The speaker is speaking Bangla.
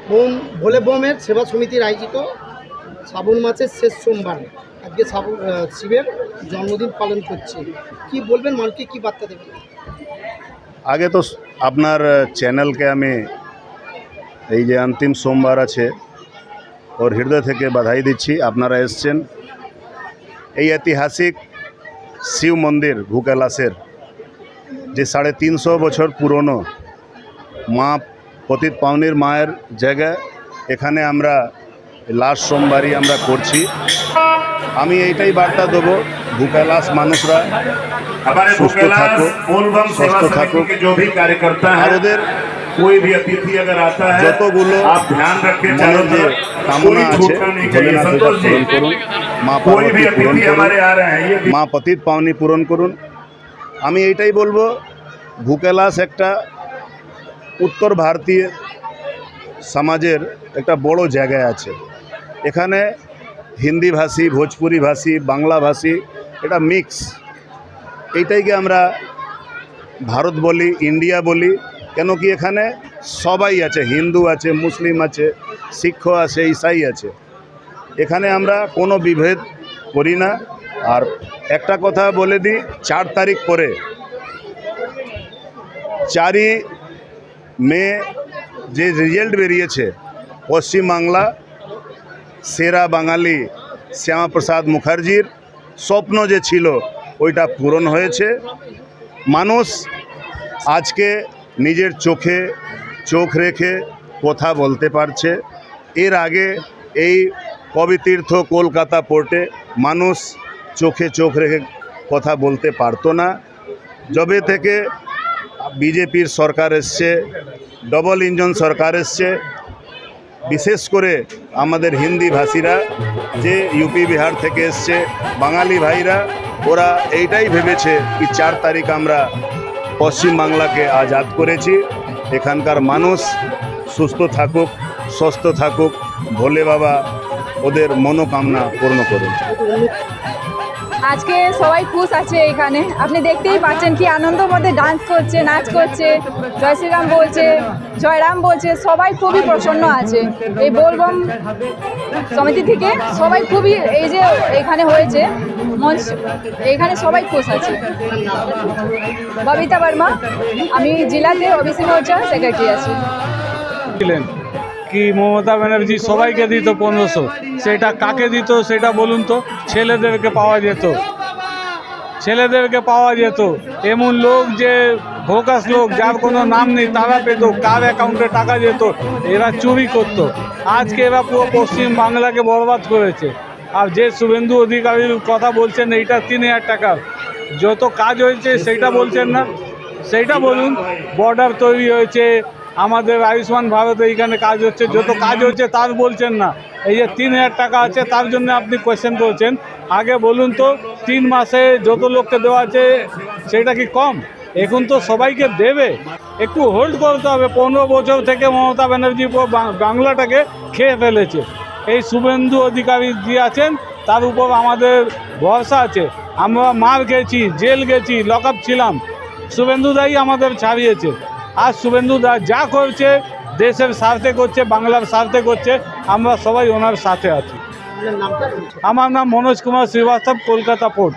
বোম ভোলে বোমের সেবা সমিতির আয়োজিত শ্রাবণ মাসের শেষ সোমবার আজকে শিবের জন্মদিন পালন করছে। কি বলবেন, মানুষকে কি বার্তা দেবেন? আগে তো আপনার চ্যানেলকে আমি এই যে অন্তিম সোমবার আছে ওর হৃদয় থেকে বাধাই দিচ্ছি। আপনারা এসছেন এই ঐতিহাসিক শিব মন্দির ভূকৈলাসের যে 350 বছর পুরনো মা পতিত পাবনীর মায়ের জায়গা, এখানে আমরা লাস্ট সোমবারই আমরা করছি। আমি এইটাই বার্তা দেবো, ভূকৈলাস মানুষরা সুস্থ থাকুক, সুস্থ থাকুক, আর ওদের कोई भी अतिथि अगर आता है যতগুলো आप ध्यान रखें মনের যে কামনা আছে ভোলেনাথ পূরণ করুন, মা পার্বতী পূরণ করুন, মা পতিত পাবনী পূরণ করুন। আমি এইটাই বলবো, ভূকৈলাস একটা উত্তর ভারতীয় সমাজের একটা বড় জায়গায় আছে। এখানে হিন্দি ভাষী, ভোজপুরি ভাষী, বাংলা ভাষী, এটা মিক্স। এইটাইকে আমরা ভারত বলি, ইন্ডিয়া বলি, কেন কি এখানে সবাই আছে, হিন্দু আছে, মুসলিম আছে, শিখ আছে, ইসাই আছে। এখানে আমরা কোনো বিভেদ করি না। আর একটা কথা বলে দিই, 4 তারিখ পরে 4ই মে যে রেজাল্ট বেরিয়েছে, পশ্চিমবাংলা সেরা বাঙালি শ্যামাপ্রসাদ মুখার্জির স্বপ্ন যে ছিল ওইটা পূরণ হয়েছে। মানুষ আজকে নিজের চোখে চোখ রেখে কথা বলতে পারছে। এর আগে এই কবিতীর্থ কলকাতা পোর্টে মানুষ চোখে চোখ রেখে কথা বলতে পারতো না। যবে থেকে বিজেপির সরকার এসছে, ডবল ইঞ্জিন সরকার এসছে, বিশেষ করে আমাদের হিন্দি ভাষীরা যে ইউপি বিহার থেকে এসছে, বাঙালি ভাইরা, ওরা এইটাই ভেবেছে কি 4 তারিখ আমরা পশ্চিমবাংলাকে আজাদ করেছি। এখানকার মানুষ সুস্থ থাকুক, সুস্থ থাকুক, ভোলে বাবা ওদের মনোকামনা পূর্ণ করুন। আজকে সবাই খুশ আছে এখানে, আপনি দেখতেই পাচ্ছেন কি আনন্দের মধ্যে ডান্স করছে, নাচ করছে, জয় শ্রীরাম বলছে, জয়রাম বলছে, সবাই খুবই প্রসন্ন আছে। এই বোলবম সমিতি থেকে সবাই খুবই, এই যে এখানে হয়েছে মঞ্চ, এখানে সবাই খুশ আছে। ববিতা বর্মা, আমি জেলাতে ওবিসি মোর্চার সেক্রেটারি আছি। কি মমতা ব্যানার্জি সবাইকে দিত 1500, সেটা কাকে দিত সেটা বলুন তো? ছেলেদেরকে পাওয়া যেত, ছেলেদেরকে পাওয়া যেত। এমন লোক যে ভোকাস লোক, যার কোনো নাম নেই, তারা পেত, কার অ্যাকাউন্টে টাকা যেত, এরা চুরি করত। আজকে এরা পুরো পশ্চিম বাংলাকে বরবাদ করেছে। আর যে শুভেন্দু অধিকারীর কথা বলছেন, এইটা 3000 টাকার যত কাজ হয়েছে সেইটা বলছেন না, সেইটা বলুন। বর্ডার তৈরি হয়েছে, আমাদের আয়ুষ্মান ভারত এইখানে কাজ হচ্ছে, যত কাজ হচ্ছে তার বলছেন না। এই যে 3000 টাকা আছে তার জন্য আপনি কোয়েশ্চেন করছেন। আগে বলুন তো 3 মাসে যত লোককে দেওয়া আছে সেটা কি কম? এখন তো সবাইকে দেবে, একটু হোল্ড করতে হবে। 15 বছর থেকে মমতা ব্যানার্জি বাংলাটাকে খেয়ে ফেলেছে। এই শুভেন্দু অধিকারী যে আছেন তার উপর আমাদের ভরসা আছে। আমরা মার গেছি, জেল গেছি, লক আপ ছিলাম, শুভেন্দুদাই আমাদের ছাড়িয়েছে। আর শুভেন্দুদা যা করছে দেশের স্বার্থে করছে, বাংলার স্বার্থে করছে, আমরা সবাই ওনার সাথে আছি। আমার নাম মনোজ কুমার শ্রীবাস্তব, কলকাতা পোর্ট।